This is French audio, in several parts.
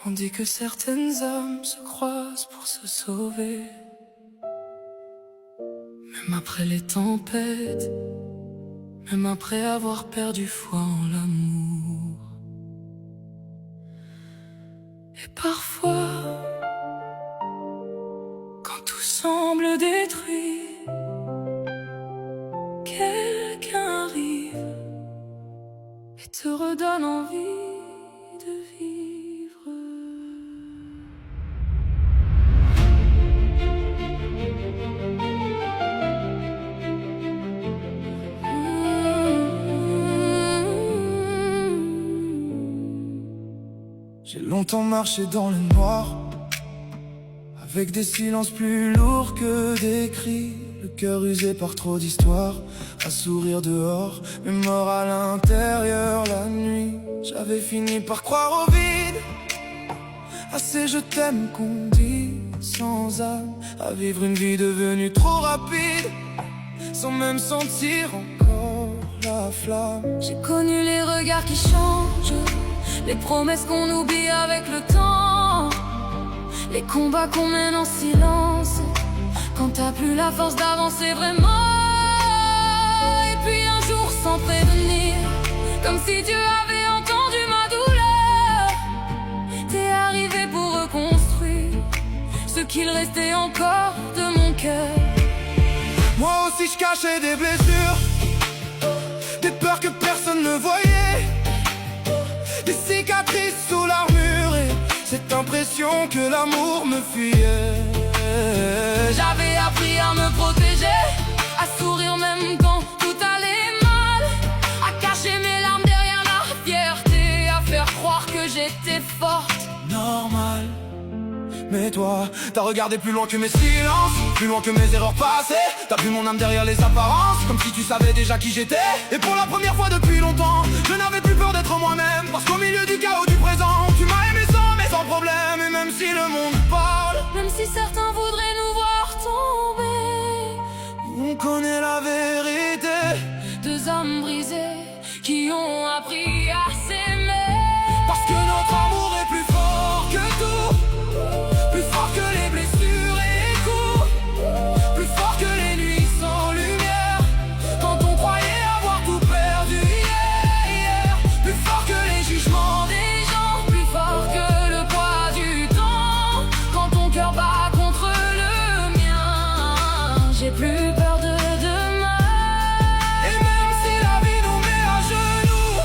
On dit que certaines âmes se croisent pour se sauver, même après les tempêtes, même après avoir perdu foi en l'amour. Et parfois, quand tout semble détruit, quelqu'un arrive et te redonne envie de vivre. J'ai longtemps marché dans le noir, avec des silences plus lourds que des cris, le cœur usé par trop d'histoires, à sourire dehors, mais mort à l'intérieur la nuit. J'avais fini par croire au vide, à ces je t'aime qu'on dit sans âme, à vivre une vie devenue trop rapide, sans même sentir encore la flamme. J'ai connu les regards qui changent, les promesses qu'on oublie avec le temps, les combats qu'on mène en silence, quand t'as plus la force d'avancer vraiment. Et puis un jour sans prévenir, comme si Dieu avait entendu ma douleur, t'es arrivé pour reconstruire ce qu'il restait encore de mon cœur. Moi aussi je cachais des blessures, des peurs que personne ne voyait, des cicatrices sous l'armure et cette impression que l'amour me fuyait. J'avais appris à me protéger, à sourire même quand tout allait mal, à cacher mes larmes derrière la fierté, à faire croire que j'étais forte. Normal. Mais toi, t'as regardé plus loin que mes silences, plus loin que mes erreurs passées. T'as vu mon âme derrière les apparences, comme si tu savais déjà qui j'étais. Et pour la première fois depuis longtemps, je n'avais plus peur d'être moi-même, parce qu'au milieu du chaos du présent, tu m'as aimé sans problème. Et même si le monde parle, Même si certains voudraient nous voir tomber, on connaît la vérité. deux âmes brisées qui ont appris à s'aimer. Parce que notre amour est plus fort que tout, plus fort que les blessures et les coups, plus fort que les nuits sans lumière, quand on croyait avoir tout perdu hier. Plus fort que les jugements des gens, Plus fort que le poids du temps, quand ton cœur bat contre le mien. J'ai plus peur de demain. et même si la vie nous met à genoux,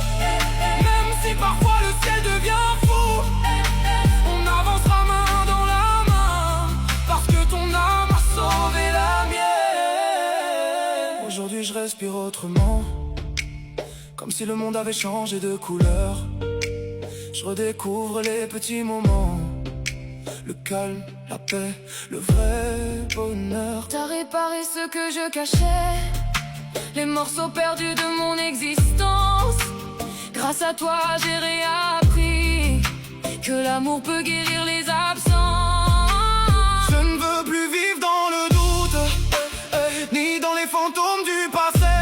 même si parfois le ciel devient fou, on avancera main dans la main, parce que ton âme a sauvé la mienne. Aujourd'hui je respire autrement, comme si le monde avait changé de couleur. Je redécouvre les petits moments, le calme, la paix, le vrai bonheur. T'as réparé ce que je cachais, les morceaux perdus de mon existence. Grâce à toi j'ai réappris que l'amour peut guérir les absents. Je ne veux plus vivre dans le doute, ni dans les fantômes du passé.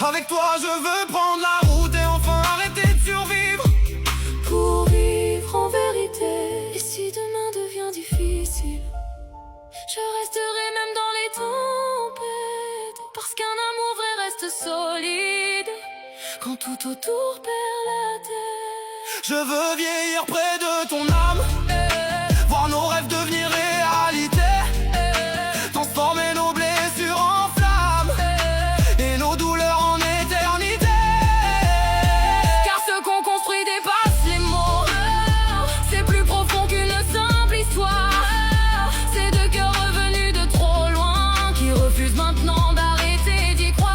Avec toi je veux prendre la route et enfin arrêter de survivre. Pour vivre en vérité, et si demain devient difficile, je resterai même dans les tempêtes, parce qu'un amour vrai reste solide quand tout autour perd la tête. Je veux vieillir près de ton âme, voir nos rêves devenir réalité, transformer nos blessures en flammes et nos douleurs en éternité. Car ce qu'on construit dépasse les mots, c'est plus profond qu'une simple histoire. C'est deux cœurs revenus de trop loin qui refusent maintenant d'arrêter d'y croire.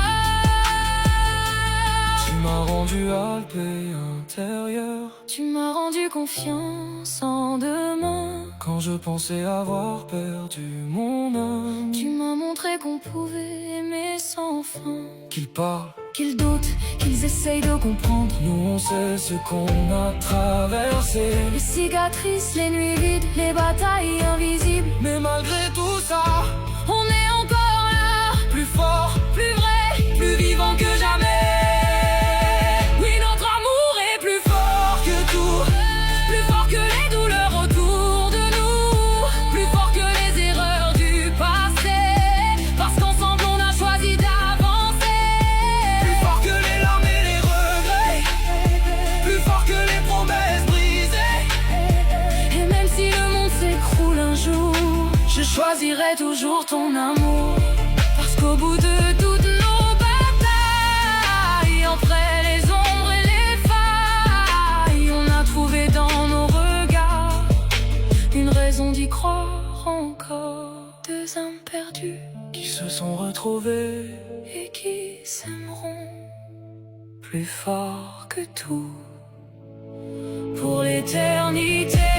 Tu m'as rendu alpé intérieur, Tu m'as rendu confiance en demain. quand je pensais avoir perdu mon âme. Tu m'as montré qu'on pouvait aimer sans fin, Qu'ils parlent, qu'ils doutent, qu'ils essayent de comprendre. nous on sait ce qu'on a traversé, Les cicatrices, les nuits vides, les batailles invisibles, mais malgré tout ça, on est encore là, plus fort, plus vrai, plus vivant que jamais. Oui, notre amour est plus fort que tout, plus fort que choisirai toujours ton amour. Parce qu'au bout de toutes nos batailles, après les ombres et les failles, on a trouvé dans nos regards une raison d'y croire encore. Deux âmes perdues qui se sont retrouvés et qui s'aimeront plus fort que tout pour l'éternité.